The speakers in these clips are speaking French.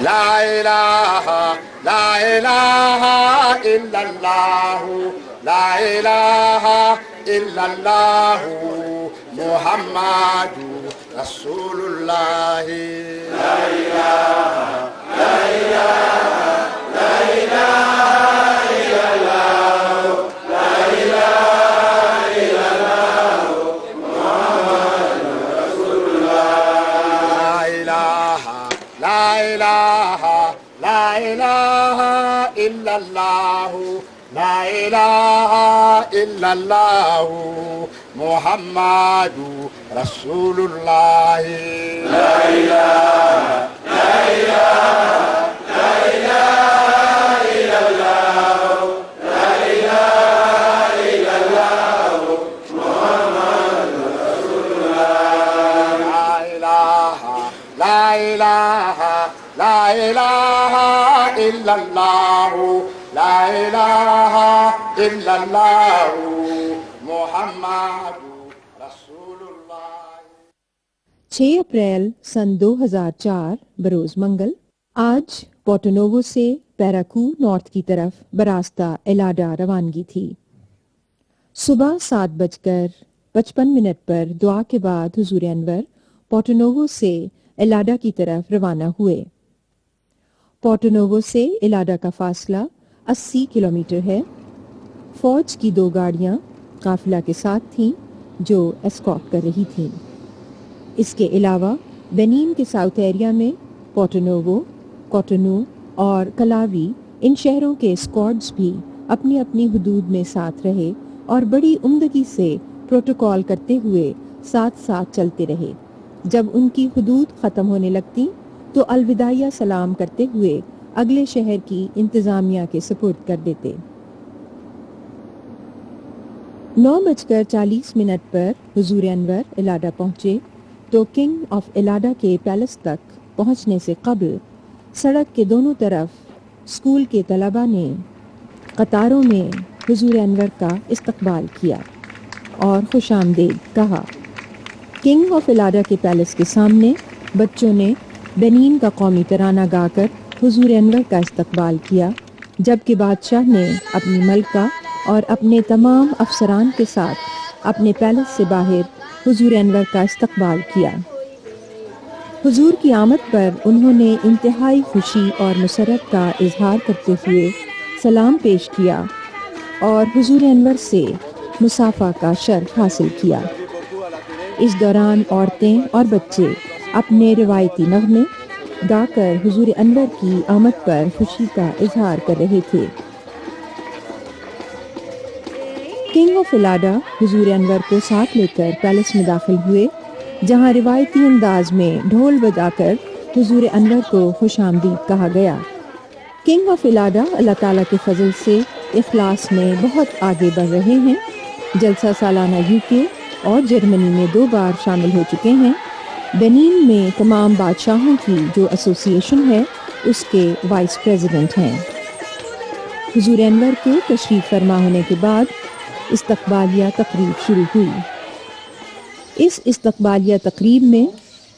la ilaha, la ilaha illallah, la ilaha illallah, Muhammadu Rasulullah. La ilaha, la ilaha, la ilaha illallah, la ilaha illallah, Muhammadu Rasulullah. La ilaha, la ilaha illallah, la ilaha illallah, Muhammadu Rasulullah. La ilaha, la ilaha, la ilaha illallah, la ilaha illallah, Muhammadu Rasulullah. La ilaha, la ilaha, la ilaha illallah, la ilaha illallah, Muhammadu Rasulullah. 6 अप्रैल सन 2004 बरोज मंगल। आज पोर्टोनोवो से पैराकू नॉर्थ की तरफ बरास्ता एलाडा रवानगी थी। सुबह 7:55 पर दुआ के बाद हुजूर अनवर पोर्टोनोवो से एलाडा की तरफ रवाना हुए। पोर्टोनोवो से एलाडा का फासला 80 किलोमीटर है। फौज की 2 गाड़ियां काफिला के साथ थीं जो एस्कॉर्ट कर रही थीं। इसके अलावा बेनिन के साउथ एरिया में पोर्टोनोवो, कोटोनू और कलावी इन शहरों के स्क्वाड्स भी अपनी अपनी हुदूद में साथ रहे और बड़ी उम्दगी से प्रोटोकॉल करते हुए साथ साथ चलते रहे। जब उनकी हुदूद ख़त्म होने लगती तो अलविदाइया सलाम करते हुए अगले शहर की इंतज़ामिया के सुपुर्द कर देते। 9:40 पर हुजूर अनवर एलाडा पहुँचे तो किंग ऑफ एलाडा के पैलेस तक पहुँचने से कबल सड़क के दोनों तरफ स्कूल के तलबा ने कतारों में हुजूर अनवर का इस्तकबाल किया और खुशामदीद कहा। किंग ऑफ एलाडा के पैलेस के सामने बच्चों ने बेनिन का कौमी तराना गाकर हुजूर अनवर का इस्तकबाल किया, जबकि बादशाह ने अपनी मलका और अपने तमाम अफसरान के साथ अपने पैलेस से बाहर हुजूर अनवर का इस्तकबाल किया। हुजूर की आमद पर उन्होंने इंतहाई खुशी और मुसर्रत का इजहार करते हुए सलाम पेश किया और हुजूर अनवर से मुसाफा का शर्फ हासिल किया। इस दौरान औरतें और बच्चे अपने रिवायती नगमे गाकर हुजूर अनवर की आमद पर खुशी का इजहार कर रहे थे। किंग ऑफ एलाडा हुजूर अनवर को साथ लेकर पैलेस में दाखिल हुए, जहां रिवायती अंदाज में ढोल बजाकर हुजूर अनवर को खुशामदीद कहा गया। किंग ऑफ एलाडा अल्लाह ताला के फजल से इखलास में बहुत आगे बढ़ रहे हैं। जलसा सालाना यूके और जर्मनी में 2 बार शामिल हो चुके हैं। बेनिन में तमाम बादशाहों की जो एसोसिएशन है उसके वाइस प्रेसिडेंट हैं। हुजूर अनवर के तशरीफ फरमा होने के बाद इस्तकबालिया तकरीब शुरू हुई। इस इस्तकबालिया तकरीब में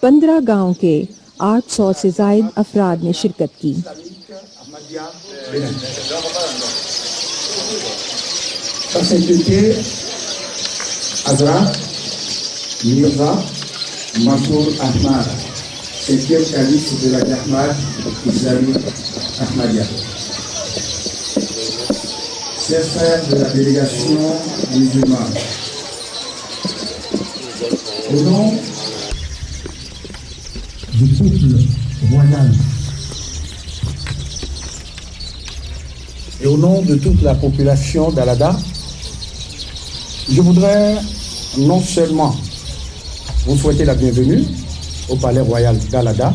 15 गांव के 800 से ज़ायद अफराद ने शिरकत की। Mirza Mansour Ahmad, 7e calife de la Jahmad islamique Ahmadiyya. Chers frères de la délégation musulmane, au nom du peuple royal et au nom de toute la population d'Alada, je voudrais non seulement vous souhaiter la bienvenue au Palais Royal d'Alada,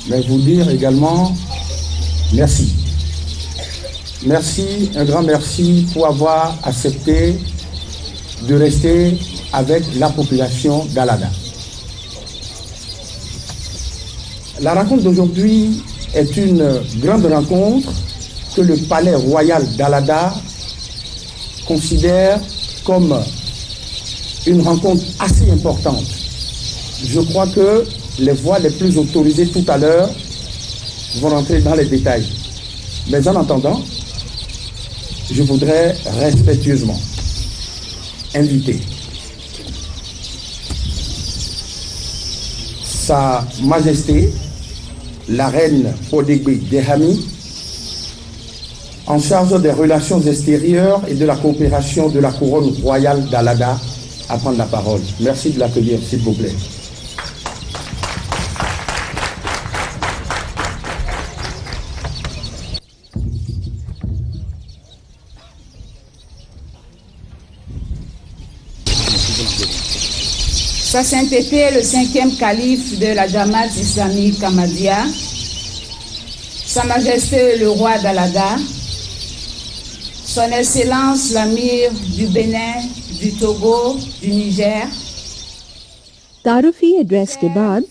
mais vous dire également merci. Merci, un grand merci pour avoir accepté de rester avec la population d'Alada. La rencontre d'aujourd'hui est une grande rencontre que le Palais Royal d'Alada considère comme une rencontre assez importante. Je crois que les voix les plus autorisées tout à l'heure vont rentrer dans les détails. Mais en attendant, je voudrais respectueusement inviter Sa Majesté, la reine Odegbe Dehami, en charge des relations extérieures et de la coopération de la couronne royale d'Alada, à prendre la parole. Merci de l'accueillir, s'il vous plaît. Sa Sainteté, le 5e calife de la Jamaat islamique Ahmadiyya, Sa Majesté le roi d'Alada, Son Excellence l'Amir du Bénin, du Togo, du Niger, तारुफी एड्रेस के बाद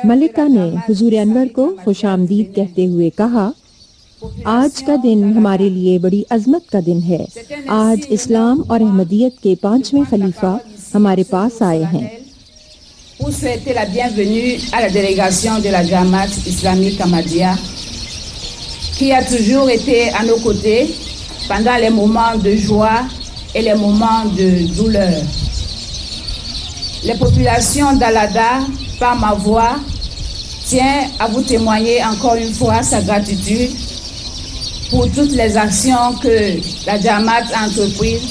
मलिका ने हुजूर अनवर को खुशामदीद कहते हुए कहा, आज का दिन हमारे लिए बड़ी अजमत का दिन है। आज इस्लाम और अहमदियत के 5वें खलीफा हमारे पास आए हैं। Pour souhaiter la bienvenue à la délégation de la Jamaat islamique Ahmadiyya, qui a toujours été à nos côtés pendant les moments de joie et les moments de douleur. Les populations d'Alada, par ma voix, tient à vous témoigner encore une fois sa gratitude pour toutes les actions que la Jamaat a entreprises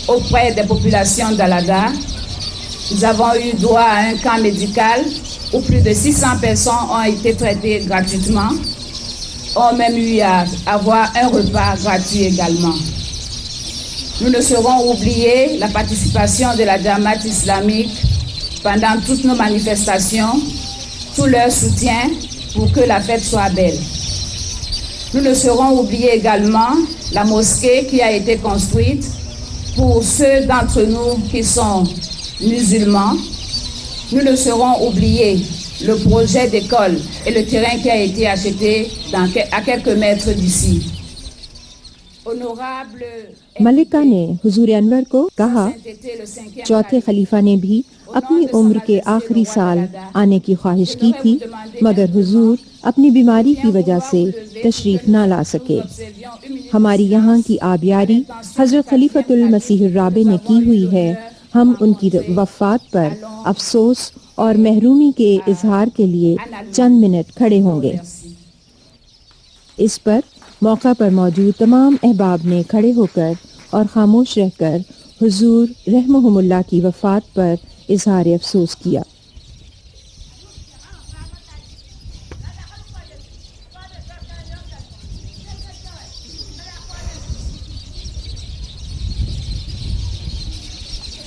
auprès des populations d'Alada. Nous avons eu droit à un camp médical où plus de 600 personnes ont été traitées gratuitement, ont même eu à avoir un repas gratuit également. Nous ne saurons oublier la participation de la Jamaat islamique pendant toutes nos manifestations, tout leur soutien pour que la fête soit belle. Nous ne saurons oublier également la mosquée qui a été construite pour ceux d'entre nous qui sont musulmans. Nous ne saurons oublier le projet d'école et le terrain qui a été acheté à quelques mètres d'ici. Honorable मलिका ने हुजूर अनवर को कहा, चौथे खलीफा ने भी अपनी उम्र के आखिरी साल आने की ख्वाहिश की थी, मगर हुजूर अपनी बीमारी की वजह से तशरीफ ना ला सके। हमारी यहाँ की आबियारी हजरत खलीफतुल मसीह राबे ने की हुई है। हम उनकी वफात पर अफसोस और महरूमी के इजहार के लिए चंद मिनट खड़े होंगे। इस पर मौका पर मौजूद तमाम अहबाब ने खड़े होकर और खामोश रहकर हुजूर रहमहुमुल्लाह की वफात पर इजहार अफसोस किया।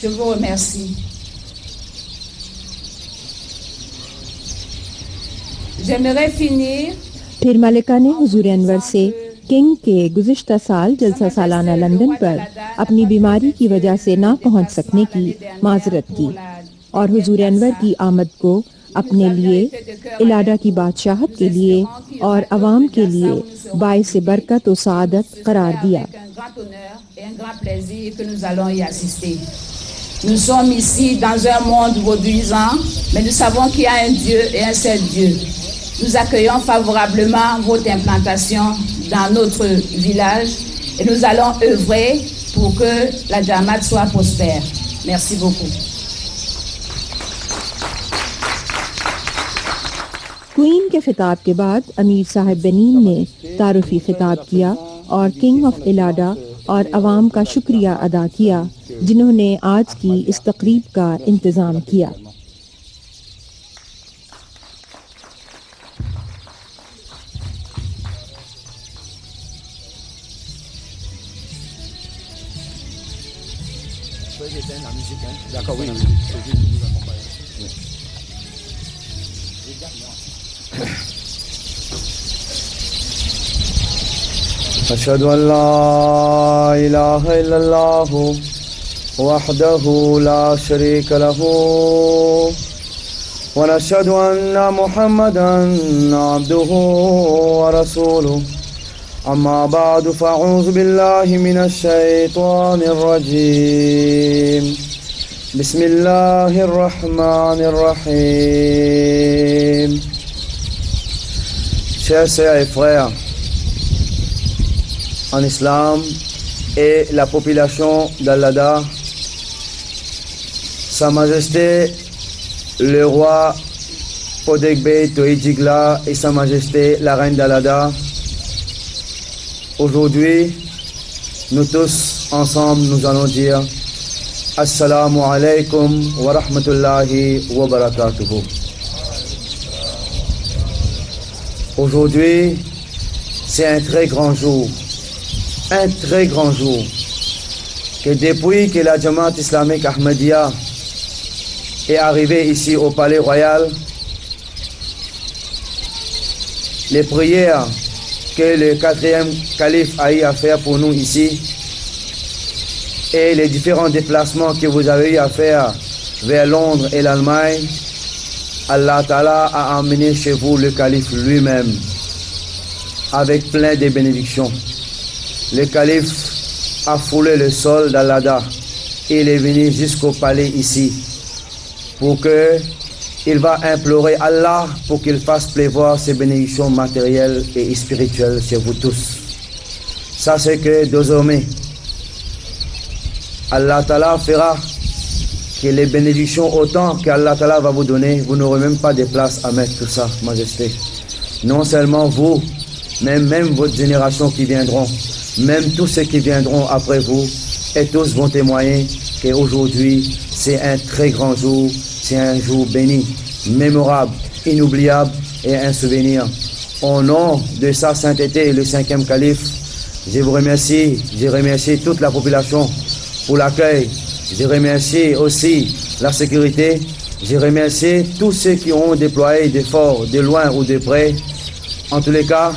Je vous remercie. J'aimerais finir फिर मलिका ने हुजूर अनवर से किंग के गुज़िश्ता साल जलसा सालाना लंदन पर अपनी बीमारी की वजह से ना पहुंच सकने की माजरत की और हुजूर अनवर की आमद को अपने लिए, इलाडा की बादशाहत के लिए और अवाम के लिए बाइस बरकत और सादत करार दिया। Nous sommes ici dans un monde vaudouisant, mais nous savons qu'il y a un Dieu et un seul Dieu. Nous accueillons favorablement votre implantation dans notre village et nous allons œuvrer pour que la Jamaat soit prospère. Merci beaucoup. Queen के खिताब के बाद अमीर साहब बेनीन ने तारुफी खिताब किया और किंग ऑफ इलाडा और अवाम का शुक्रिया अदा किया जिन्होंने आज की इस तकरीब का इंतज़ाम किया। أشهد أن لا إله إلا الله وحده لا شريك له ونشهد أن محمدا عبده ورسوله أما بعد فأعوذ بالله من الشيطان الرجيم بسم الله الرحمن الرحيم chers sœurs et frères en islam et la population d'Allada, Sa Majesté le roi Podegbe Toïdjigla et Sa Majesté la Reine d'Allada, aujourd'hui, nous tous ensemble, nous allons dire Assalamu alaikum wa rahmatullahi wa barakatuhu. Aujourd'hui, c'est un très grand jour, que depuis que la Jamaat islamique Ahmadiyya est arrivée ici au Palais Royal, les prières que le 4e calife a eu à faire pour nous ici et les différents déplacements que vous avez eu à faire vers Londres et l'Allemagne, Allah Ta'ala a emmené chez vous le calife lui-même avec plein de bénédictions. Le calife a foulé le sol d'Allada et il est venu jusqu'au palais ici pour que il va implorer Allah pour qu'il fasse pleuvoir ses bénédictions matérielles et spirituelles sur vous tous. Ça c'est que désormais Allah Ta'ala fera que les bénédictions autant qu'Allah Ta'ala va vous donner, vous n'aurez même pas de place à mettre tout ça, Majesté. Non seulement vous, mais même votre génération qui viendront, même tous ceux qui viendront après vous, et tous vont témoigner qu'aujourd'hui, c'est un très grand jour, c'est un jour béni, mémorable, inoubliable et un souvenir. Au nom de sa sainteté, le 5e calife, je vous remercie, je remercie toute la population pour l'accueil. Je remercie aussi la sécurité. Je remercie tous ceux qui ont déployé d'efforts de loin ou de près. En tous les cas,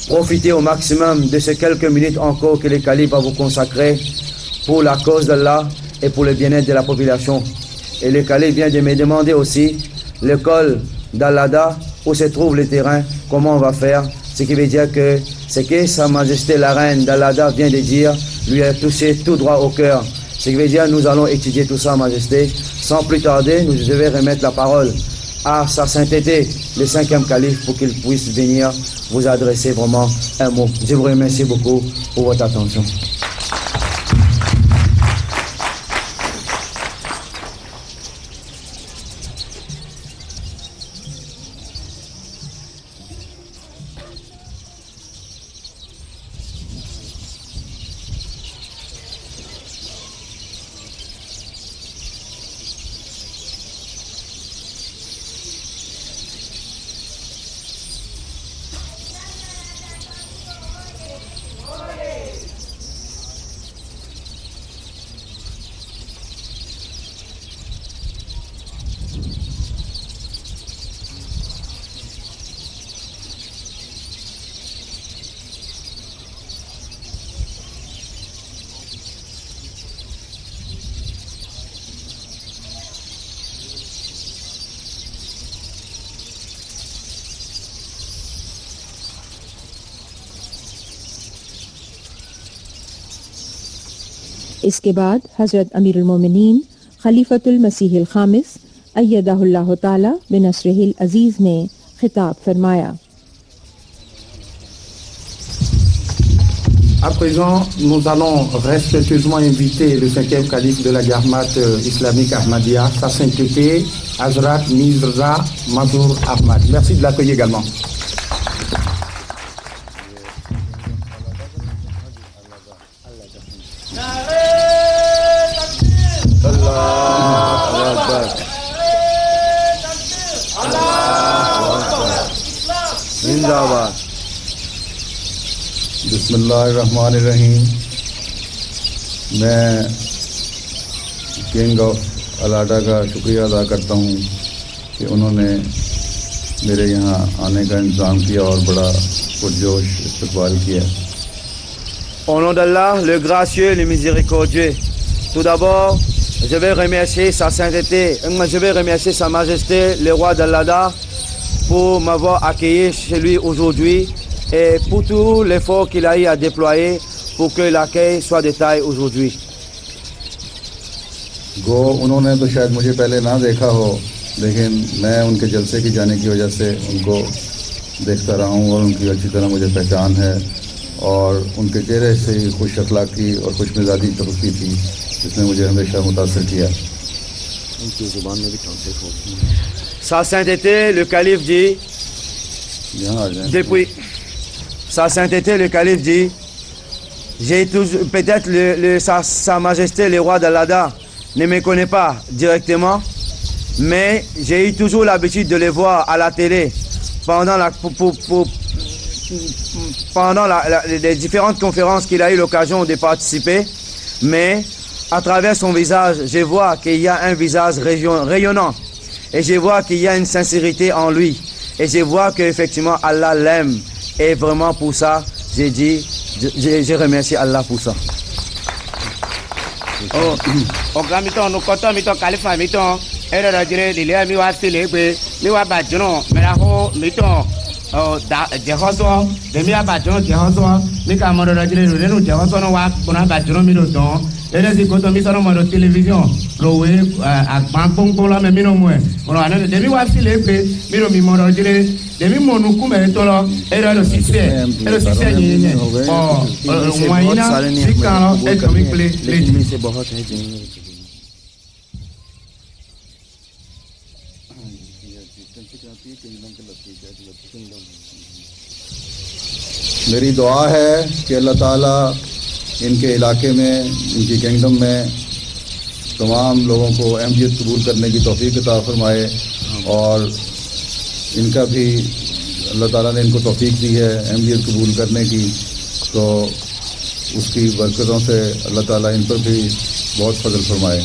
profitez au maximum de ces quelques minutes encore que le calife va vous consacrer pour la cause d'Allah et pour le bien-être de la population. Et le calife vient de me demander aussi l'école d'Allada où se trouve le terrain, comment on va faire. Ce qui veut dire que ce que Sa Majesté la Reine d'Allada vient de dire lui a touché tout droit au cœur. Ce qui veut dire nous allons étudier tout ça, Majesté. Sans plus tarder, nous devons remettre la parole à Sa Sainteté, le 5e calife, pour qu'il puisse venir vous adresser vraiment un mot. Je vous remercie beaucoup pour votre attention. इसके बाद हज़रत अमीरुल मोमिनीन खलीफतुल मसीहिल खामिस अय्यदहुल्लाह ताला बिनस्रिहिल अजीज़ ने खिताब फरमाया। À présent, nous allons respectueusement inviter le 5e calife de la Jamaat islamique Ahmadiyya, Sa Sainteté Hazrat Mirza Masroor Ahmad. Merci de l'accueillir également. बिस्मिल्लाहिर्रहमानिर्रहीम। मैं किंग ऑफ अलाडा का शुक्रिया अदा करता हूँ कि उन्होंने मेरे यहाँ आने का इंतज़ाम किया और बड़ा पुरजोश इस्तकबाल किया। Au nom d'Allah, le gracieux, le miséricordieux, tout d'abord, je vais remercier Sa Sainteté, je vais remercier Sa Majesté, le roi d'Allada, pour m'avoir accueilli chez lui aujourd'hui et pour tout l'effort qu'il a eu à déployer pour que l'accueil soit de taille aujourd'hui. गो उन्होंने तो शायद मुझे पहले ना देखा हो, लेकिन मैं उनके जलसे की जाने की वजह से उनको देखता रहा हूँ और उनकी अच्छी तरह मुझे पहचान है और उनके चेहरे से ही खुश अखलाकी और खुश मिजाजी तबकी थी जिसने मुझे हमेशा मुतासर किया। Sa sainteté, le calife dit, depuis, sa sainteté, le calife dit, j'ai toujours, peut-être sa majesté, le roi d'Allada, ne me connaît pas directement, mais j'ai eu toujours l'habitude de les voir à la télé pendant les différentes conférences qu'il a eu l'occasion de participer, mais à travers son visage, je vois qu'il y a un visage rayonnant et je vois qu'il y a une sincérité en lui et je vois qu'effectivement Allah l'aime et vraiment pour ça, j'ai dit, je remercie Allah pour ça. Oh, gamito, no koto mito kalifa mito. Ere rajire lile mi wa sile gbe, mi wa bajuno, meraho mito. Oh, da jehoso, de mi abajuno jehoso, mi ka moro rajire renu jehoso no wa bona bajuno mi do don. Ere si koto mi sono moro television, rowe agban pongpong la me mi no mwe. Moro ane de mi wa sile gbe, mi ro mi moro rajire, de mi monu kume tolo, ere lo sise nye. Oh, wanyina sikano economic play. मेरी दुआ है कि अल्लाह ताला इनके इलाके में, इनकी किंगडम में तमाम लोगों को अहमियत कबूल करने की तौफीक अता फरमाए और इनका भी अल्लाह ताला ने इनको तौफीक दी है अहमियत कबूल करने की, तो उसकी बरकतों से अल्लाह ताला इन पर भी बहुत फजल फरमाए।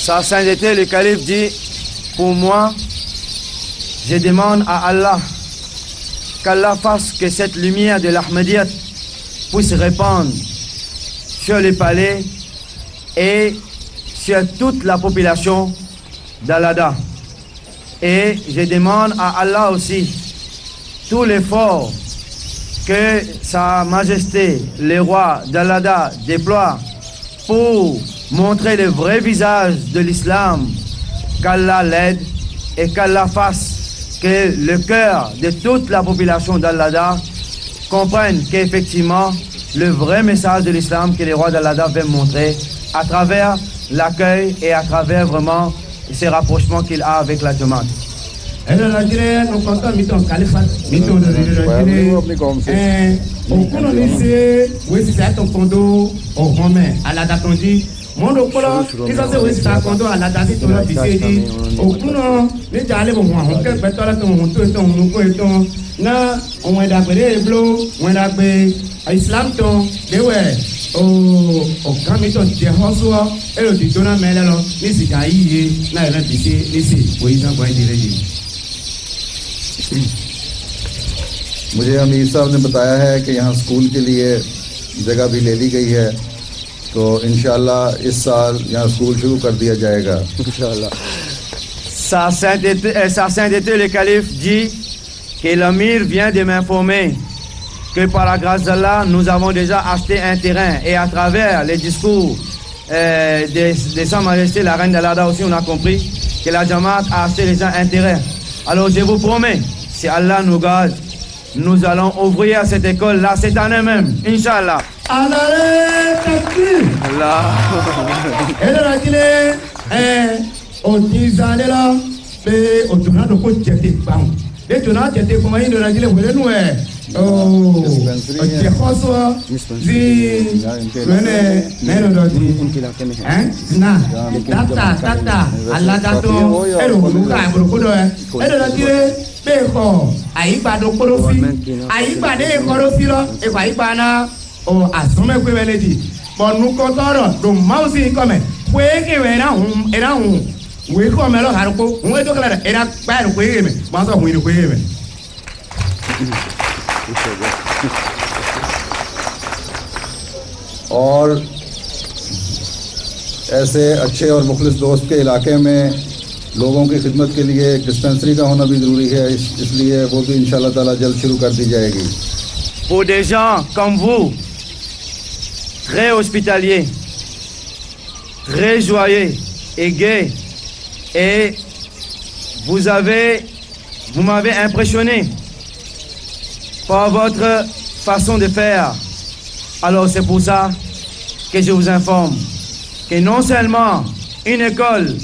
Sa sainteté, le calife dit, pour moi, je demande à Allah qu'Allah fasse que cette lumière de l'Ahmadiyyat puisse répandre sur les palais et sur toute la population d'Allada. Et je demande à Allah aussi tout l'effort que Sa Majesté, le roi d'Allada, déploie pour montrer le vrai visage de l'islam, qu'Allah l'aide et qu'Allah fasse que le cœur de toute la population d'Allada comprenne qu'effectivement le vrai message de l'islam que le roi d'Allada veut montrer à travers l'accueil et à travers vraiment ces rapprochements qu'il a avec la Jamaat. Mondo polo kisa se wesi ta kondo ala dati to la bisedi okuno ni jale bo wa hon ke betola to hon to ko to na on da pere blo on da pe islam to dewe o kami to je hoso e lo di dona mele lo ni si ga yi na ere bisi ni si wo isan ko dire ji. मुझे अमीर साहब ने बताया है कि यहाँ स्कूल के लिए जगह भी ले ली गई है, तो इंशाल्लाह इस साल यहाँ स्कूल शुरू कर दिया जाएगा इंशाल्लाह। Sa sainteté, le calife dit que l'amir vient de m'informer que par la grâce d'Allah, nous avons déjà acheté un terrain et à travers les discours de Sa Majesté, la reine d'Allada aussi, on a compris que la Jamaat a acheté déjà un terrain. Alors je vous promets, si Allah nous garde, nous allons ouvrir cette école-là cette année même, Inch'Allah. Allah. On disait là, on tourne de côté de Bam. Les tournages étaient comme une de la ville où nous oh, c'est François, dit, tata, Allah dato, et le Bouka, et le Kodo, et le Tire, Beko, Aïba de Korofi, Aïba de Korofilo, et Paipana, oh, à son équivalent. Bon, nous comptons, donc, Mausi comme, era un we ko melo harko un to kala era ba ko yeme ma so hu ko yeme. और ऐसे अच्छे और मुखलिस दोस्त के इलाके में लोगों की खिदमत के लिए एक डिस्पेंसरी का होना भी ज़रूरी है, इसलिए वो भी इंशाल्लाह ताला जल्द शुरू कर दी जाएगी। Pour des gens comme vous, très hospitaliers, très joyeux et gais, et vous m'avez impressionné par votre façon de faire. Alors c'est pour ça que je vous informe que non seulement une école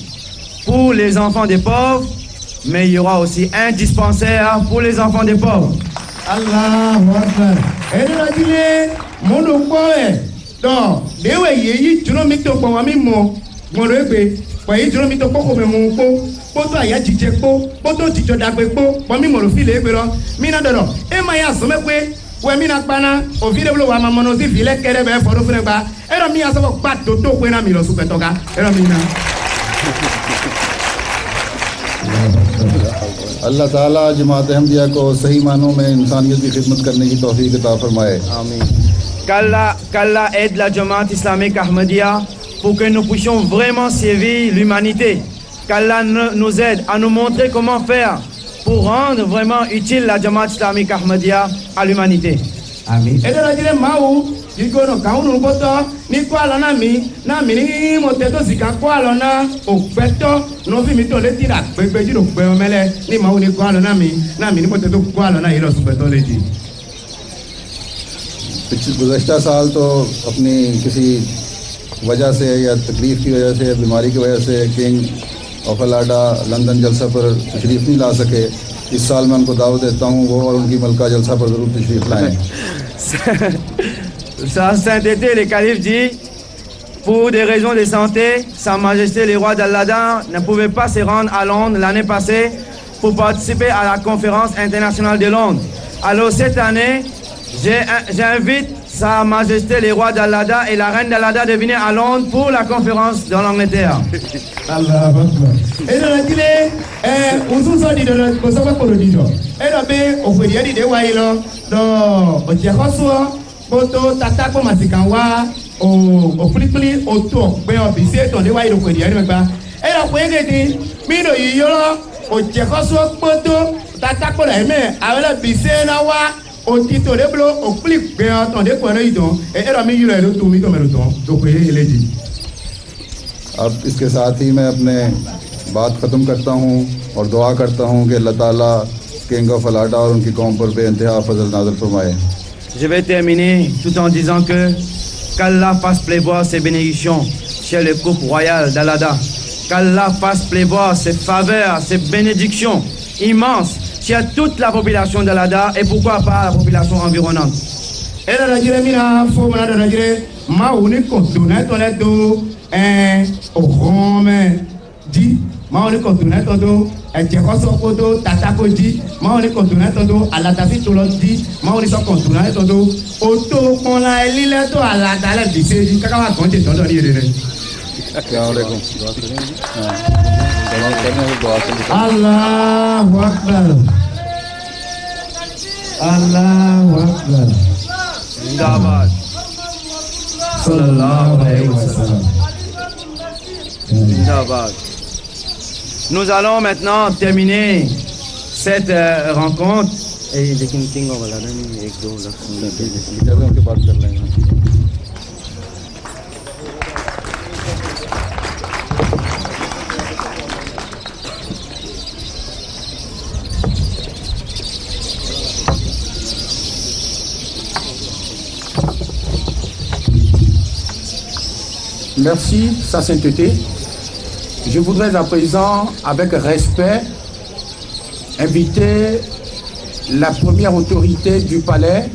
pour les enfants des pauvres, mais il y aura aussi un dispensaire pour les enfants des pauvres. Allahu Akbar. Edorajile mono kwe. Donc, dewe yeyi tuno mi to kwa mi mo. Mo re pe. Kwa yi tuno mi to ko me mo po. Poto aya jije po. Poto jijo dagbe po. Po mi mo ro file pe ro. Mi na dodo. E ma ya so me pe. We mi na pana. O vile blo wa ma mono si vile kere be fo ro fune ba. E ro mi ya so pa to to pe na mi lo su pe to ga. E ro mi na. अल्लाह ताला जमात अहमदिया को सही मानों में इंसानियत की खिदमत करने की तौफीक अता फरमाए। Amen. Qu'Allah aide la Jamaat islamique Ahmadiyya pour que nous puissions vraiment servir l'humanité. Qu'Allah nous aide à nous montrer comment faire pour rendre vraiment utile la Jamaat islamique Ahmadiyya à l'humanité. Amen. Edorajile mawu igono kaunu boto ni kwa lona mi na mi ni mo te to sika kwa lona ogbeto no fi mi to leti na pepe ji do pe omele ni mawu ni kwa lona mi na mi ni mo te to kwa lona ilo subeto leti. गुज़श्ता साल तो अपनी किसी वजह से या तकलीफ़ की वजह से या बीमारी की वजह से किंग ऑफ अलाडा लंदन जलसा पर तशरीफ़ नहीं ला सके। इस साल मैं उनको दावत देता हूँ वो और उनकी मलका जलसा पर ज़रूर तशरीफ़ लाएँ। Sa sainteté, le calife dit, pour des raisons de santé, Sa Majesté le roi d'Al-Lada ne pouvait pas se rendre à Londres l'année passée pour participer à la conférence internationale de Londres. Alors cette année, j'invite Sa Majesté le roi d'Al-Lada et la reine d'Al-Lada de venir à Londres pour la conférence dans l'Angleterre. Allahu Akbar. Edorajile ususo di do ko so ko do di do. Edo be oferi di de wa ilo do o je koso boto tata ko masikan wa o plikpli o to pe o bi se to de wa ilo ko di ari megba. Edo ko egede mi do yiyo o je koso boto tata ko la me awela bi se na wa o ti to de blo o plik pe o to de ko na idon e edo mi yiro lo to mi to me lo to do ko eleji. अब इसके साथ ही मैं अपने बात ख़त्म करता हूँ और दुआ करता हूँ कि अल्लाह ताला किंग ऑफ अलाडा और उनकी कौम पर बेइंतहा फजल नाज़िल फरमाए। Je vais terminer tout en disant que qu'Allah fasse pleuvoir ses bénédictions chez le couple royal d'Al-Lada. Qu'Allah fasse pleuvoir ses faveurs, ses bénédictions immenses chez toute la population d'Al-Lada et pourquoi pas la population environnante. Era rajire mina fo mana da rajire ma uni ko tuna to le do o home di ma uni ko tuna to do e je ko so ko do tata ko di ma uni ko tuna to do alata fi to lo di ma uni so ko tuna to do o to kon la elile to alata le bi se di kaka wa kon te to do ni re. अस्सलाम वालेकुम। Allahu Akbar. Allahu Akbar. Zindabad. Sallallahu alayhi wa sallam. Zindabad. Nous allons maintenant terminer cette rencontre. Et लेकिन king of अलाडा ने एक दो लफ्ज़ उनके बात कर लेंगे। Merci, Sa Sainteté. Je voudrais à présent, avec respect, inviter la première autorité du palais,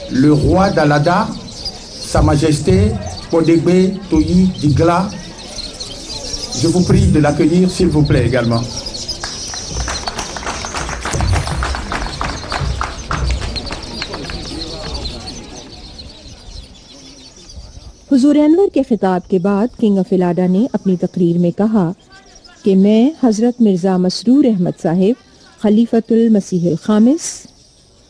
le roi d'Al-Lada, Sa Majesté Kodegbe Toyi Digla. Je vous prie de l'accueillir, s'il vous plaît, également. हुजूर अनवर के खिताब के बाद king of अलाडा ने अपनी तकरीर में कहा कि मैं हज़रत मिर्ज़ा मसरूर अहमद साहिब खलीफतुल मसीह खामिस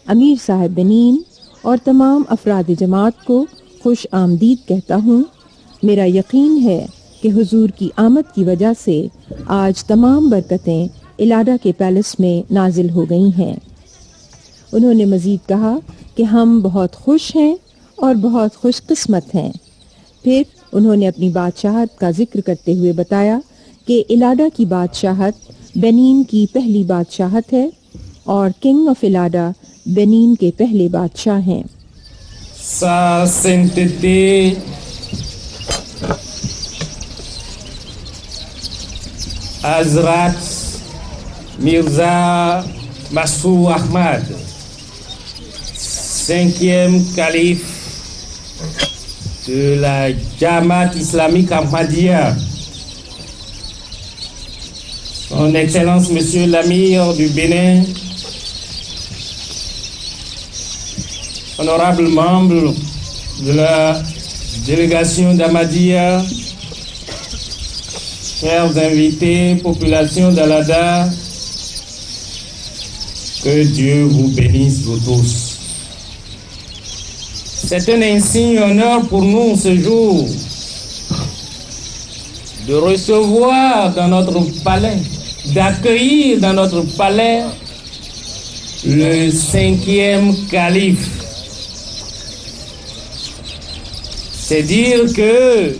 अमीर साहिब बेनीन और तमाम अफराद जमात को खुश आमदीद कहता हूँ। मेरा यकीन है कि हुजूर की आमद की वजह से आज तमाम बरकतें अलाडा के पैलेस में नाजिल हो गई हैं। उन्होंने मज़ीद कहा कि हम बहुत खुश हैं और बहुत खुशकिस्मत हैं। फिर उन्होंने अपनी बादशाहत का जिक्र करते हुए बताया कि अलाडा की बादशाहत बेनीन की पहली बादशाहत है और किंग ऑफ अलाडा बेनीन के पहले बादशाह हैं। Sa sainteté Hazrat Mirza Masroor Ahmad, 5e calife de la Jamaat islamique Ahmadiyya, Son Excellence Monsieur l'Amir du Bénin, honorables membres de la délégation d'Ahmadiyya, chers invités, population d'Alada, que Dieu vous bénisse vous tous. C'est un insigne honneur pour nous ce jour de recevoir dans notre palais, d'accueillir dans notre palais le 5e calife. C'est dire que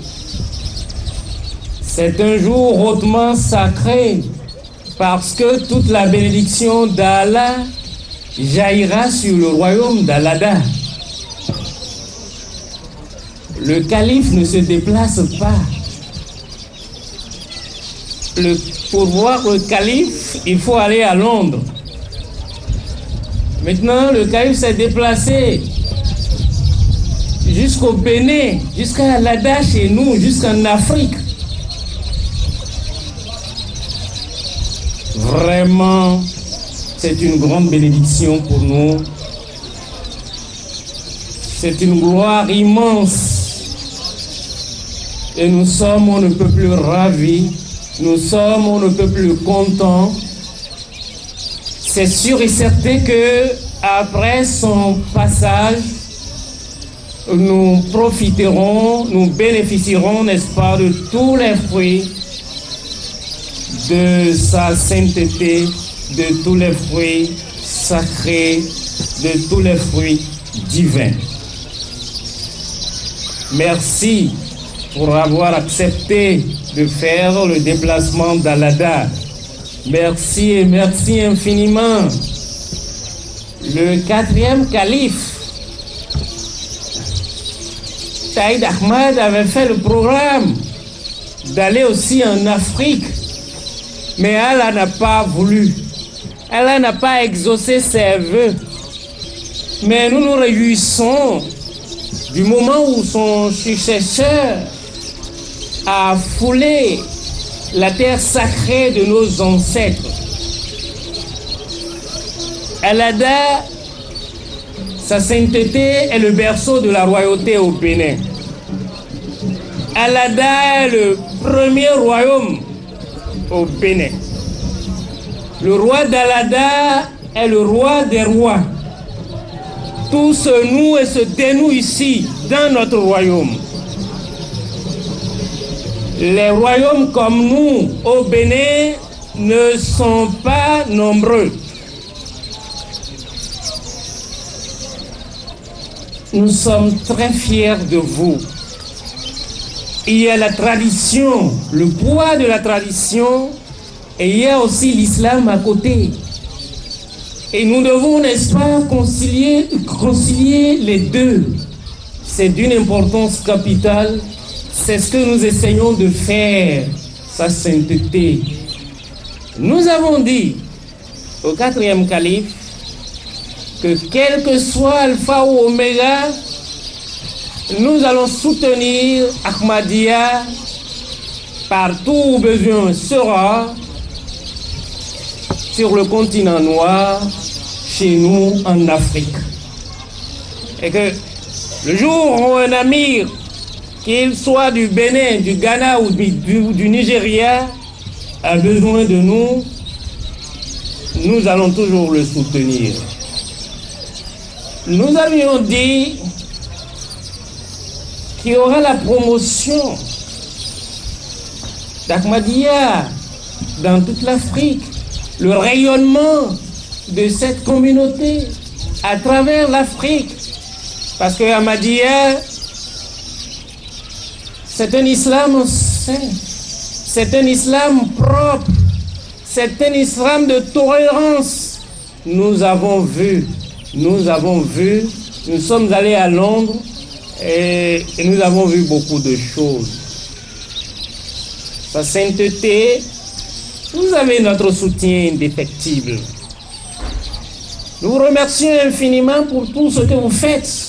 c'est un jour hautement sacré parce que toute la bénédiction d'Allah jaillira sur le royaume d'Alada. Le calife ne se déplace pas. Pour voir le calife, il faut aller à Londres. Maintenant, le calife s'est déplacé jusqu'au Bénin, jusqu'à Alada chez nous, jusqu'en Afrique. Vraiment, c'est une grande bénédiction pour nous. C'est une gloire immense. Et nous sommes, on ne peut plus ravis. Nous sommes, on ne peut plus contents. C'est sûr et certain que après son passage, nous profiterons, nous bénéficierons, n'est-ce pas, de tous les fruits de sa sainteté, de tous les fruits sacrés, de tous les fruits divins. Merci pour avoir accepté de faire le déplacement d'Alada. Merci et merci infiniment. Le 4e calife, Saïd Ahmad, avait fait le programme d'aller aussi en Afrique, mais Allah n'a pas voulu. Allah n'a pas exaucé ses vœux. Mais nous nous réjouissons du moment où son successeur a foulé la terre sacrée de nos ancêtres. Alada, sa sainteté est le berceau de la royauté au Bénin. Alada est le premier royaume au Bénin. Le roi d'Alada est le roi des rois. Tout se noue et se dénoue ici, dans notre royaume. Les royaumes comme nous, au Bénin, ne sont pas nombreux. Nous sommes très fiers de vous. Il y a la tradition, le poids de la tradition, et il y a aussi l'islam à côté. Et nous devons, n'est-ce pas, concilier les deux. C'est d'une importance capitale. C'est ce que nous essayons de faire, sa sainteté. Nous avons dit au 4e calife que quel que soit Alpha ou Oméga, nous allons soutenir Ahmadiyya partout où besoin sera, sur le continent noir, chez nous en Afrique. Et que le jour où un amir, qu'il soit du Bénin, du Ghana ou du Nigeria, a besoin de nous, nous allons toujours le soutenir. Nous avions dit qu'il y aura la promotion d'Ahmadiyya dans toute l'Afrique, le rayonnement de cette communauté à travers l'Afrique. Parce que Ahmadiyya, c'est un islam saint, c'est un islam propre, c'est un islam de tolérance. Nous avons vu nous avons vu, nous sommes allés à Londres et nous avons vu beaucoup de choses. Sa sainteté, vous avez notre soutien indéfectible. Nous vous remercions infiniment pour tout ce que vous faites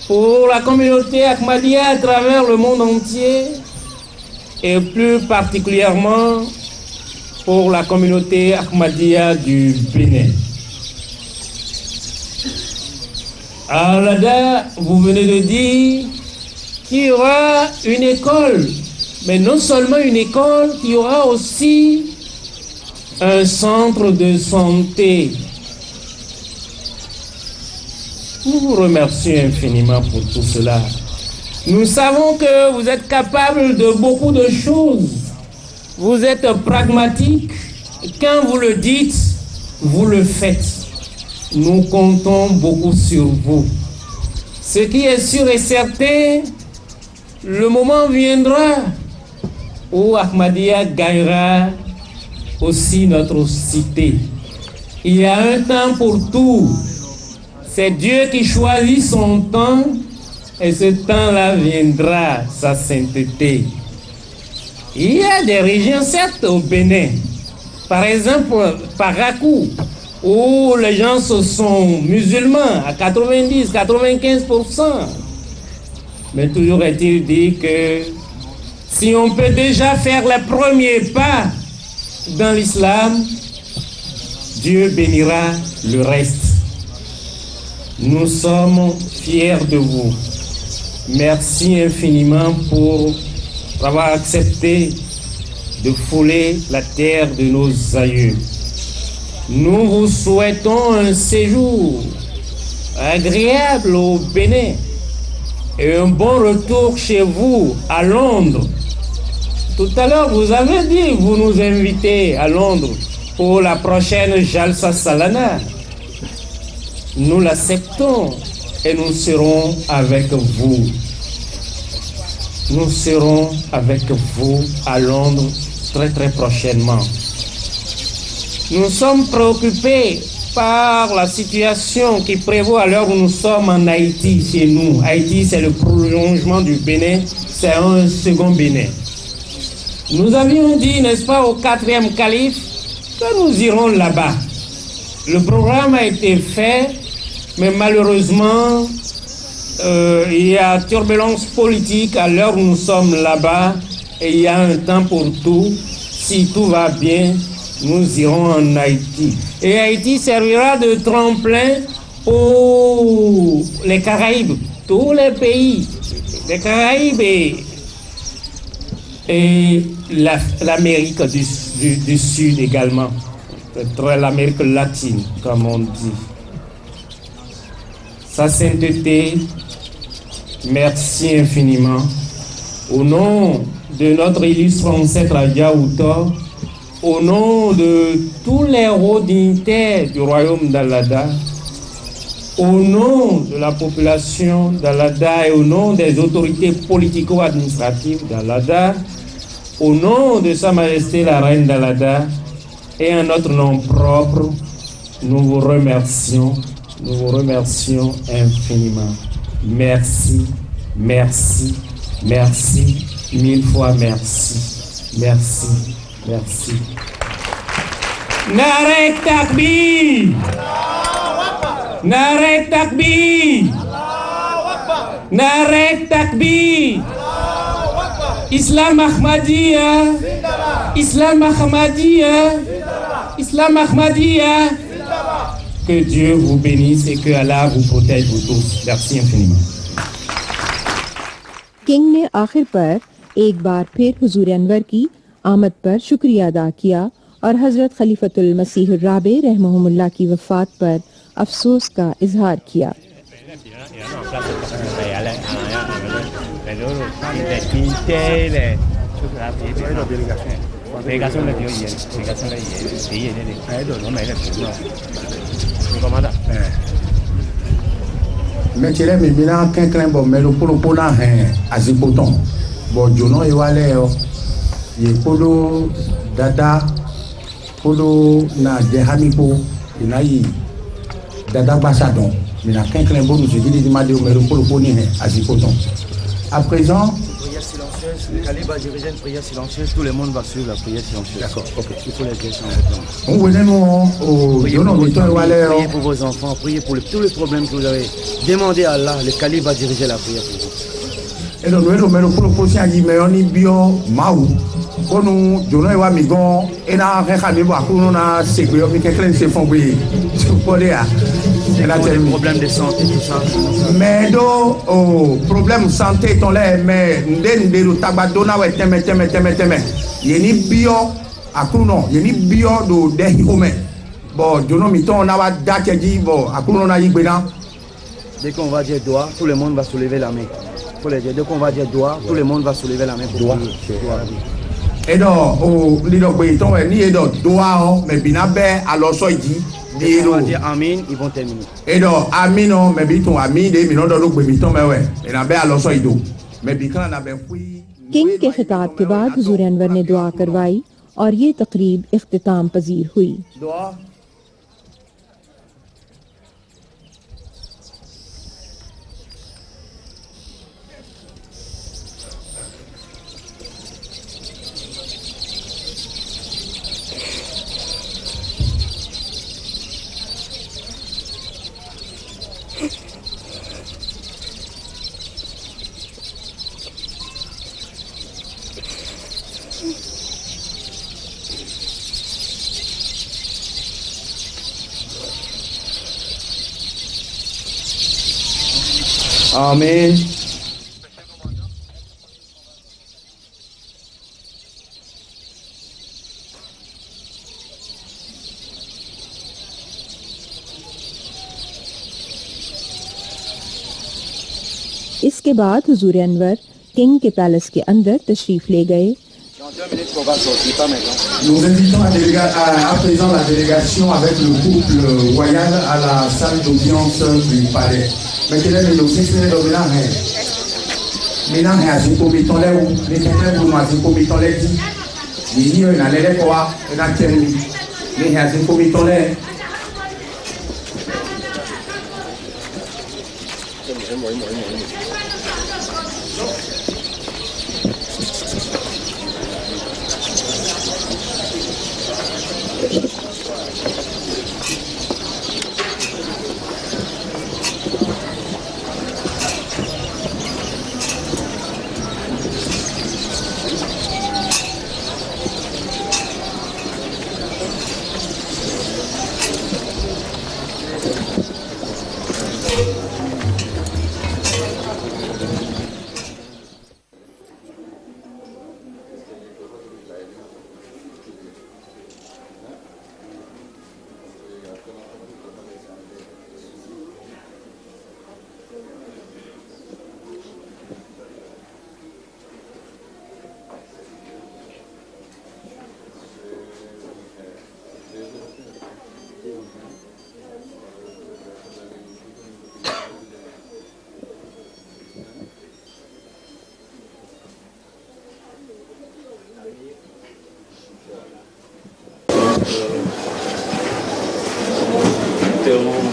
pour la communauté Ahmadiyya à travers le monde entier et plus particulièrement pour la communauté Ahmadiyya du Bénin. À Lada, vous venez de dire qu'il y aura une école, mais non seulement une école, il y aura aussi un centre de santé. Nous vous remercions infiniment pour tout cela. Nous savons que vous êtes capable de beaucoup de choses. Vous êtes pragmatique. Quand vous le dites, vous le faites. Nous comptons beaucoup sur vous. Ce qui est sûr et certain, le moment viendra où Ahmadiyya gagnera aussi notre cité. Il y a un temps pour tout. C'est Dieu qui choisit son temps et ce temps-là viendra, sa sainteté. Il y a des régions, certes, au Bénin, par exemple, Parakou, où les gens sont musulmans à 90-95%. Mais toujours est-il dit que si on peut déjà faire les premiers pas dans l'islam, Dieu bénira le reste. Nous sommes fiers de vous. Merci infiniment pour avoir accepté de fouler la terre de nos aïeux. Nous vous souhaitons un séjour agréable au Bénin et un bon retour chez vous à Londres. Tout à l'heure, vous avez dit que vous nous invitez à Londres pour la prochaine Jalsa Salana. Nous l'acceptons et nous serons avec vous. Nous serons avec vous à Londres très très prochainement. Nous sommes préoccupés par la situation qui prévaut à l'heure où nous sommes en Haïti, chez nous. Haïti, c'est le prolongement du Bénin, c'est un second Bénin. Nous avions dit, n'est-ce pas, au 4e calife, que nous irons là-bas. Le programme a été fait, mais malheureusement, il y a turbulence politique à l'heure où nous sommes là-bas et il y a un temps pour tout. Si tout va bien, nous irons en Haïti. Et Haïti servira de tremplin pour les Caraïbes, tous les pays, les Caraïbes et l'Amérique du Sud également, l'Amérique latine, comme on dit. Sa sainteté, merci infiniment. Au nom de notre illustre ancêtre Yaouta, au nom de tous les hauts dignitaires du royaume d'Allada, au nom de la population d'Allada et au nom des autorités politico-administratives d'Allada, au nom de Sa Majesté la Reine d'Allada et en notre nom propre, nous vous remercions infiniment. Merci, merci, merci, 1000 fois merci, merci, merci. Nare Takbir! Nare Takbir! Nare Takbir! Islam Ahmadiyya! Islam Ahmadiyya! Islam Ahmadiyya! Que Dieu vous bénisse et que Allah vous protège vous tous. Merci infiniment. King ने आखिर पर एक बार फिर हुजूर अनवर की आमद पर शुक्रिया अदा किया और हजरत खलीफतुल मसीह राबे रहमहुल्लाह की वफात पर अफसोस का इजहार किया। Mais tu l'as mis là quelqu'un bon mais le pour na azipoton bon jono e wale o ye polo dada polo na dehanipo inayi d'Adabassadon. Mais la quinqulembo nous dit des madéo mais le polo poni à Zipoton. À présent, Prière silencieuse, le calibre va diriger une prière silencieuse, tout le monde va suivre la prière silencieuse. d'accord, ok. Il faut les questions maintenant. On venait au Priez pour, Yono votre Mito famille, Waleo. priez pour vos enfants, priez pour tous les problèmes que vous avez. Demandez à Allah, le calibre va diriger la prière pour vous. Et donc, nous avons le polo posi à dit mais on y bio maou. Quand nous Jono Ewa Migon, et na Rekamibo à Kouno na Ségué, mais quelqu'un s'est fondé. Je connais à. Elle a Pour les terminé. problèmes de santé, tout ça. Mais do problème santé ton là mais ndé do tabadona we teme yeni bio akuno yeni bio do de home bon jono mi ton na wa dache ji bon akuno na yigbena. Dès qu'on va dire doigt, tout le monde va soulever la main. Faut les dire, dès qu'on va dire doigt, tout le monde va soulever la main pour Doigt. prier. Doigt. Et donc li do pe ton ni e do doa mais binabe alors so ji Dès qu'on va dire Amin, ils vont terminer. et donc amino mais bi ton ami de mi no do gbe mi ton me we binabe alors so ido mais bi kan na be fui king के खिताब के बाद हुजूर अनवर ने दुआ करवाई और ये तकरीब इख्तिताम पजीर हुई। Doigt. Amen. इसके बाद हुजूर अनवर किंग के पैलेस के अंदर तशरीफ ले गए। Dans 2 minutes qu'on va sortir, pas maintenant. Nous invitons à présent la délégation avec le couple royal à la salle d'audience du palais. Maintenant, nous sommes ici dans le ménage. Maintenant, il y a un comité là où les gens vont un comité là dit. Il y a un élève quoi, un acteur. Mais il y a un comité là.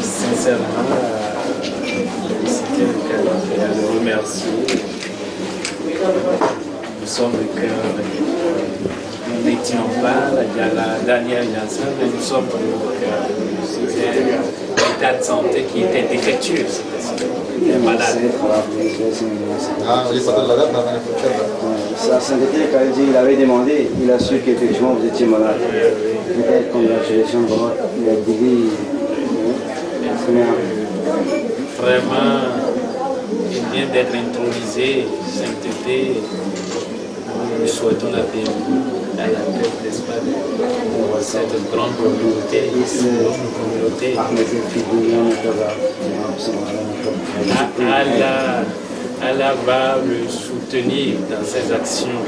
Sincèrement féliciter le calife et à le remercier. Nous sommes le cœur. Nous n'étions pas il y a la dernière Yassin, mais nous sommes le cœur. C'était l'état de santé qui était défectueux. C'était malade. Sa sainteté, quand il avait demandé, il a su qu'effectivement vous étiez malade. Peut-être congratulations, il a dit. Vraiment, il vient d'être intronisé, sainteté. Nous lui souhaitons la bienvenue à la tête, n'est-ce pas, de cette grande communauté, Allah va le soutenir dans ses actions.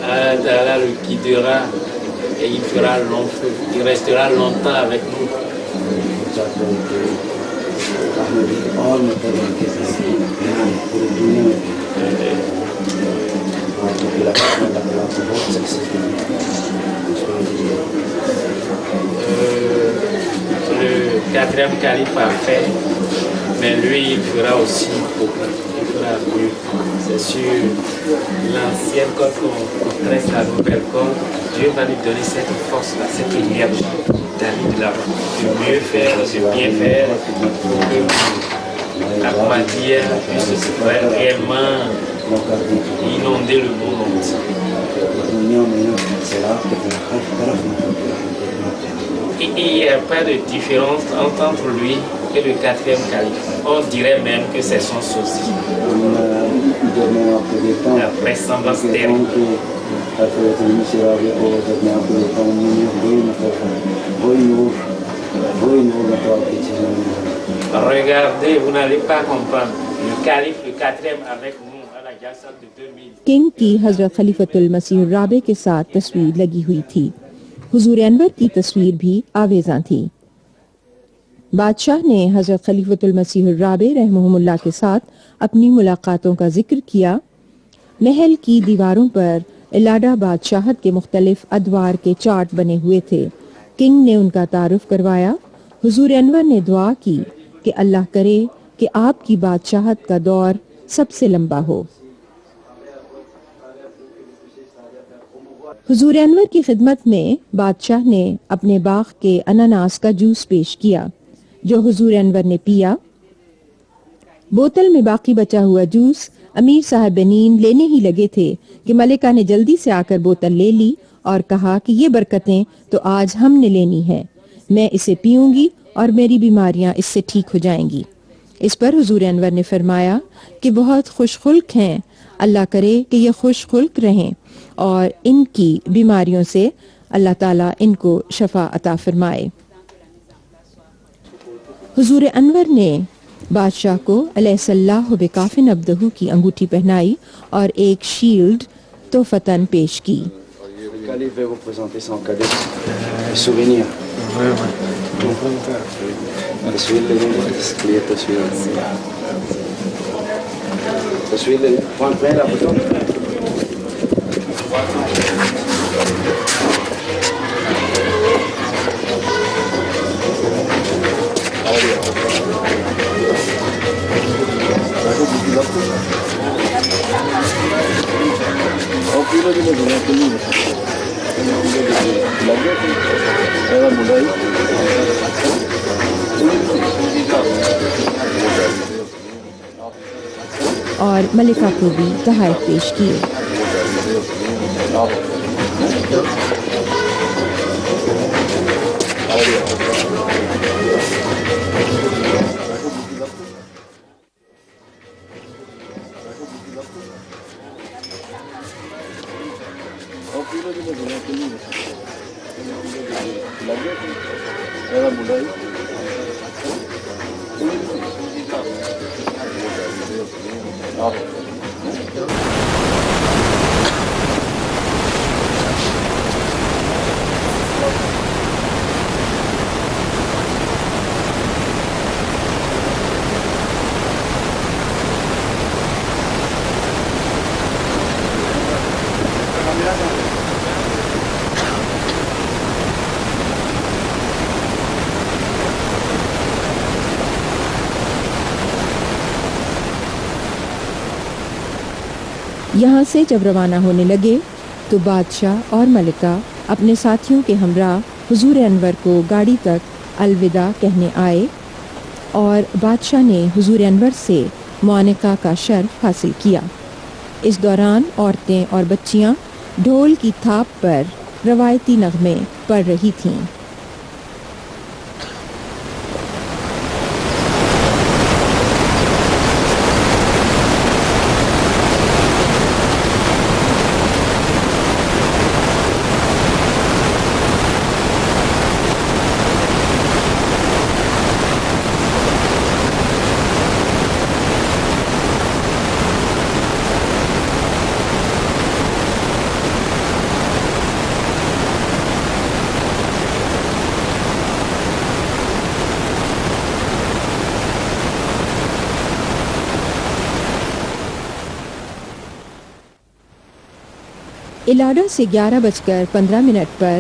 Allah le guidera et il fera long feu. Il restera longtemps avec nous. Le quatrième calife a fait, mais lui, il fera aussi beaucoup. Il fera mieux. C'est sur l'ancienne corde qu'on tresse la nouvelle corde. Dieu va lui donner cette force-là, cette énergie d'aller de l'avant, de mieux faire, de bien faire, pour que Ahmadiyya puisse réellement inonder le monde entier. Il n'y a pas de différence entre lui et le quatrième calife. On dirait même que c'est son sosie. La ressemblance terrible. Regardez, vous n'allez pas comprendre. Le calife, le quatrième avec nous à la Jalsa de 2000. किंग की हजरत खलीफतुल मसीह राबे के साथ तस्वीर लगी हुई थी। हुजूर अनवर की तस्वीर भी आवेज़ां थी। बादशाह ने हजरत खलीफतुल मसीह राबे रहमहुल्लाह के साथ अपनी मुलाकातों का जिक्र किया। महल की दीवारों पर इलाडा बादशाहत के मुख्तलिफ अदवार के चार्ट बने हुए थे। किंग ने उनका तारुफ करवाया। हुजूर अनवर ने दुआ की कि अल्लाह करे कि आपकी बादशाहत का दौर सबसे लंबा हो। हुजूर अनवर की खिदमत में बादशाह ने अपने बाग के अनानास का जूस पेश किया, जो हुजूर अनवर ने पिया। बोतल में बाकी बचा हुआ जूस अमीर साहब बेनीन लेने ही लगे थे कि मलिका ने जल्दी से आकर बोतल ले ली और कहा कि ये बरकतें तो आज हमने लेनी है, मैं इसे पीऊंगी और मेरी बीमारियां इससे ठीक हो जाएंगी। इस पर हुजूर अनवर ने फरमाया कि बहुत खुशखुल्क हैं, अल्लाह करे कि ये खुशखुल्क रहें और इनकी बीमारियों से अल्लाह ताला इनको शफा अता फरमाए। हुजूर अनवर ने बादशाह को अलैहिस्सलाहु बिकाफिन अब्दहू की अंगूठी पहनाई और एक शील्ड तोहफतन पेश की। Calife va vous présenter son cadeau, souvenir. Taswir prends la photo. और मलिका को भी तोहफे पेश किए। यहाँ से जब रवाना होने लगे तो बादशाह और मलिका अपने साथियों के हमरा हुजूर अनवर को गाड़ी तक अलविदा कहने आए और बादशाह ने हुजूर अनवर से मुआनिका का शर्फ हासिल किया। इस दौरान औरतें और बच्चियाँ ढोल की थाप पर रवायती नगमे पढ़ रही थीं। इलाडा से 11:15 पर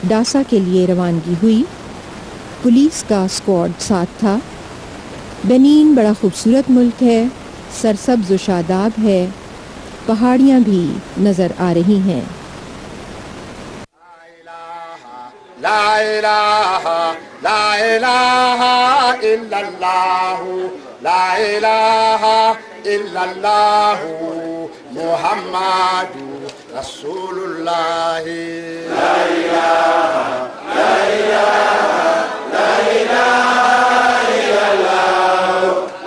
डासा के लिए रवानगी हुई। पुलिस का स्क्वाड साथ था। बेनीन बड़ा खूबसूरत मुल्क है, सरसब्ज व शादाब है, पहाड़ियाँ भी नज़र आ रही हैं। ला इलाहा इल्लल्लाहु ला इलाहा इल्लल्लाहु मुहम्मदुर रसूलुल्लाह ला इलाहा इल्लल्लाहु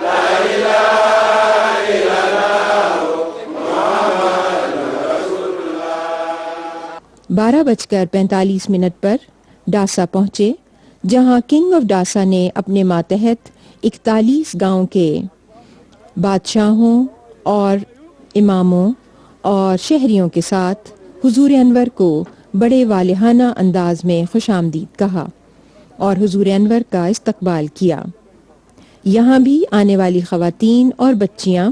ला इलाहा इल्लल्लाहु मुहम्मदुर रसूलुल्लाह। 12:45 पर डासा पहुंचे, जहां किंग ऑफ डासा ने अपने मातहत 41 गांव के बादशाहों और इमामों और शहरियों के साथ हुजूर अनवर को बड़े वालिहाना अंदाज में खुशामदीद कहा और हुजूर अनवर का इस्तकबाल किया। यहाँ भी आने वाली ख़वातीन और बच्चियाँ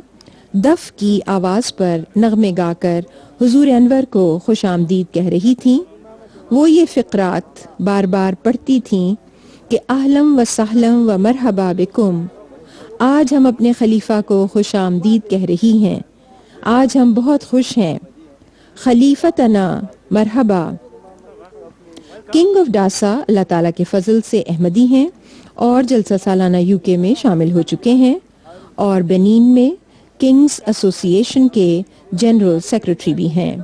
दफ की आवाज़ पर नगमे गाकर हुजूर अनवर को खुशामदीद कह रही थीं। वो ये फ़िक़रात बार बार पढ़ती थीं कि आहलम व सहलम व मरहबा बिकुम, आज हम अपने खलीफा को खुशामदीद कह रही हैं, आज हम बहुत खुश हैं, खलीफतना मरहबा। किंग ऑफ डासा अल्लाह ताला के फजल से अहमदी हैं और जलसा सालाना यूके में शामिल हो चुके हैं और बेनीन में किंग्स एसोसिएशन के जनरल सेक्रेटरी भी हैं।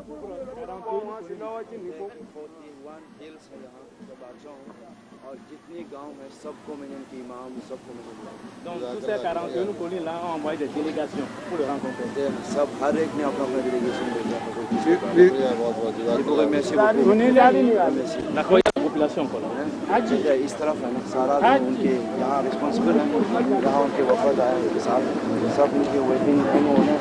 सब हर एक ने अपना अपना डेलीगेशन भेजा। इस तरफ है ना सारा उनके यहाँ रिस्पॉन्सिबल है, यहाँ उनके वफद आए उनके साथ सब उनके वेटिंग होने।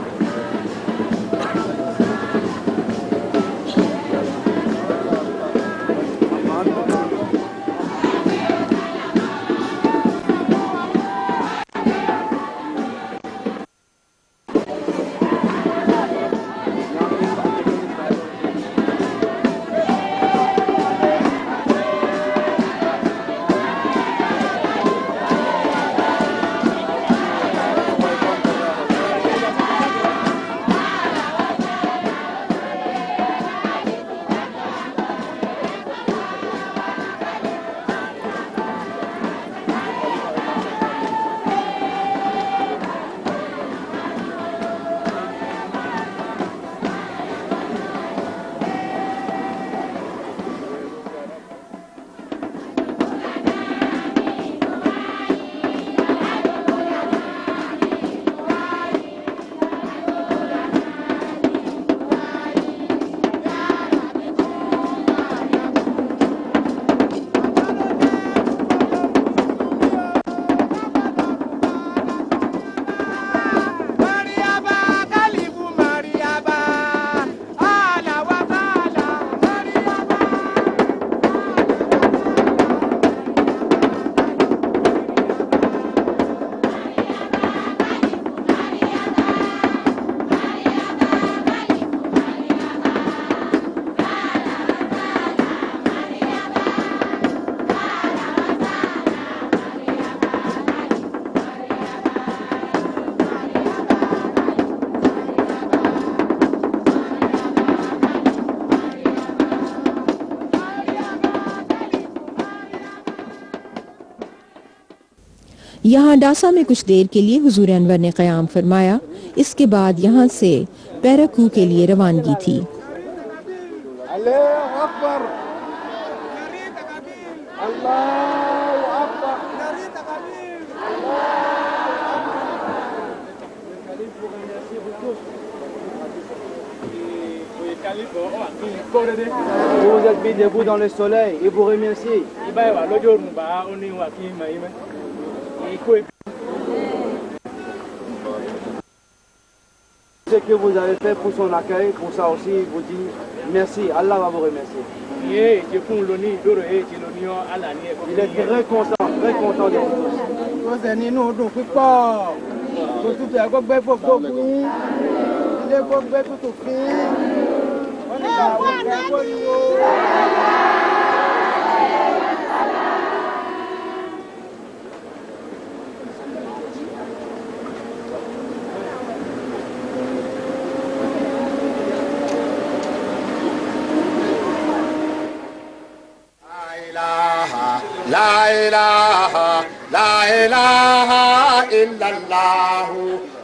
यहाँ डासा में कुछ देर के लिए हुजूर अनवर ने क़याम फरमाया। इसके बाद यहाँ से पैराकू के लिए रवानगी थी। Vous êtes mis debout dans le soleil et vous remerciez. Ce que vous avez fait pour son accueil, pour ça aussi, vous dit merci. Allah va vous remercier. Il est très content de vous tous. La ilaha, la ilaha illallah,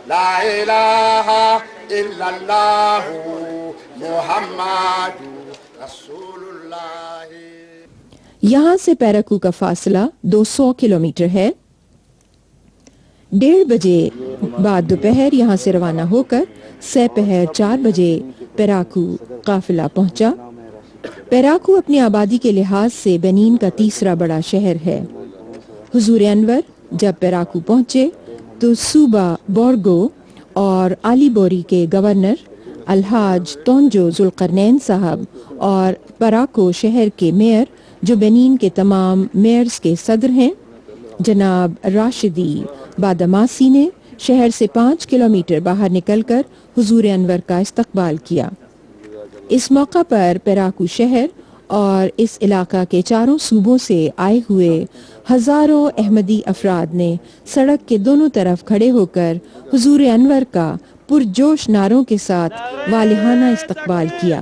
la ilaha illallah, Muhammadu Rasulullah. यहाँ से पैराकू का फासला 200 किलोमीटर है। 1:30 बजे बाद दोपहर यहाँ से रवाना होकर सपहर 4 बजे पैराकू काफिला पहुंचा। पैराकू अपनी आबादी के लिहाज से बेनीन का तीसरा बड़ा शहर है। हुजूर अनवर जब पैराकू पहुंचे तो सूबा बोर्गो और आलीबोरी के गवर्नर अलहाज तोंजो जुल्करनैन साहब और पैराकू शहर के मेयर, जो बेनीन के तमाम मेयर्स के सदर हैं, जनाब राशिदी बादमासी ने शहर से 5 किलोमीटर बाहर निकलकर हुजूर अनवर का इस्तकबाल किया। इस मौका पर पैराकू शहर और इस इलाका के चारों सूबों से आए हुए हजारों अहमदी अफराद ने सड़क के दोनों तरफ खड़े होकर हुजूर अनवर का पुरजोश नारों के साथ वालिहाना इस्तकबाल किया।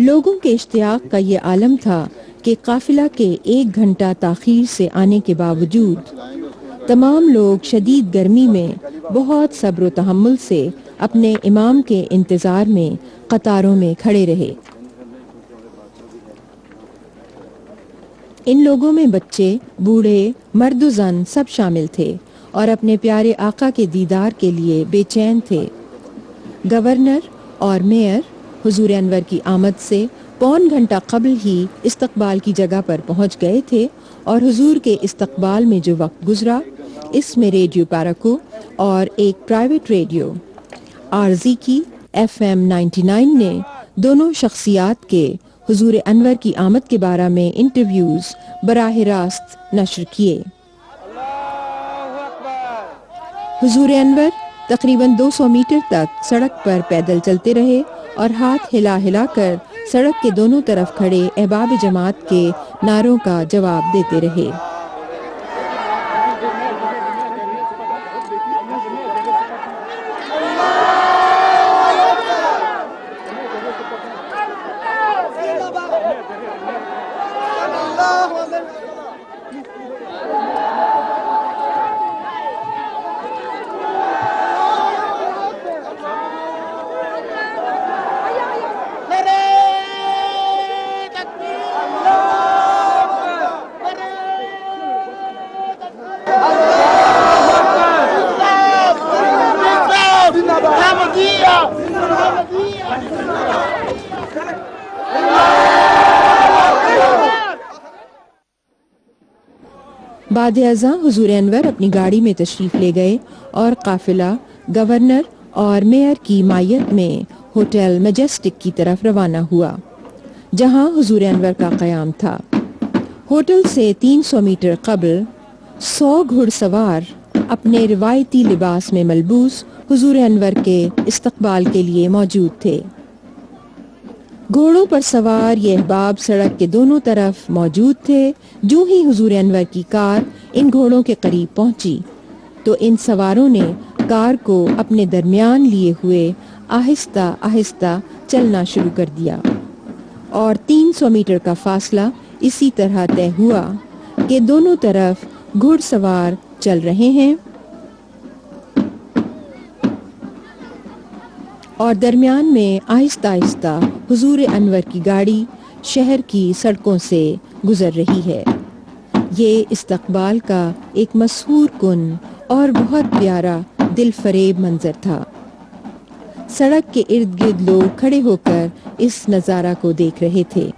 लोगों के इश्तियाक का ये आलम था कि काफिला के 1 घंटा ताखीर से आने के बावजूद तमाम लोग शदीद गर्मी में बहुत सब्र तहम्मुल से अपने इमाम के इंतजार में कतारों में खड़े रहे। इन लोगों में बच्चे, बूढ़े, मर्द जन सब शामिल थे और अपने प्यारे आका के दीदार के लिए बेचैन थे। गवर्नर और मेयर हुजूर अनवर की आमद से 1.25 घंटा कबल ही इस्तकबाल की जगह पर पहुंच गए थे और हुजूर के इस्तकबाल में जो वक्त गुजरा, इसमें रेडियो पैराकू और एक प्राइवेट रेडियो आरजी की FM 99 ने दोनों शख्सियात के हुजूर अनवर की आमद के बारे में इंटरव्यूज बराह रास्त नशर किए। हुजूर अनवर तकरीबन 200 मीटर तक सड़क पर पैदल चलते रहे और हाथ हिला हिलाकर सड़क के दोनों तरफ खड़े अहबाब जमात के नारों का जवाब देते रहे। बाद अज़ां हुजूर अनवर अपनी गाड़ी में तशरीफ ले गए और काफिला गवर्नर और मेयर की मायत में होटल मैजेस्टिक की तरफ रवाना हुआ, जहां हुजूर अनवर का क़याम था। होटल से 300 मीटर कबल 100 घुड़सवार अपने रिवायती लिबास में मलबूस हुजूर अनवर के इस्तकबाल के लिए मौजूद थे। घोड़ों पर सवार ये अहबाब सड़क के दोनों तरफ मौजूद थे। जो ही हुजूर अनवर की कार इन घोड़ों के करीब पहुंची तो इन सवारों ने कार को अपने दरमियान लिए हुए आहिस्ता आहिस्ता चलना शुरू कर दिया और 300 मीटर का फासला इसी तरह तय हुआ कि दोनों तरफ घुड़सवार चल रहे हैं और दरमियान में आहिस्ता आहिस्ता हुजूर अनवर की गाड़ी शहर की सड़कों से गुजर रही है। ये इस्तकबाल का एक मशहूर कुन और बहुत प्यारा दिल फरेब मंजर था। सड़क के इर्द गिर्द लोग खड़े होकर इस नज़ारा को देख रहे थे।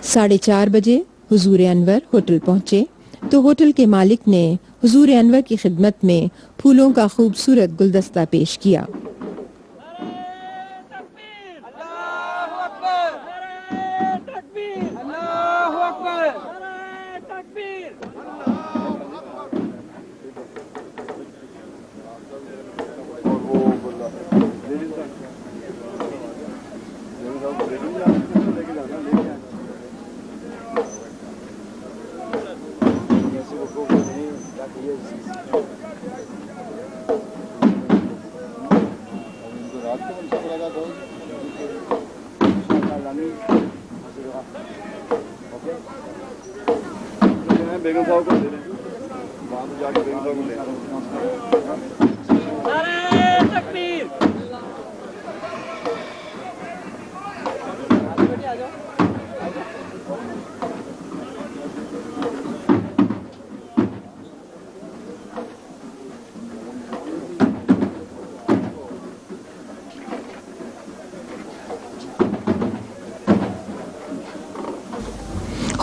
साढ़े 4 बजे हुजूर अनवर होटल पहुंचे तो होटल के मालिक ने हुजूर अनवर की खिदमत में फूलों का खूबसूरत गुलदस्ता पेश किया।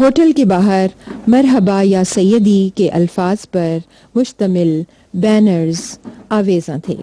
होटल के बाहर मरहबा या सैयदी के अल्फाज पर मुश्तमिल बैनर्स आवेज़ां थे।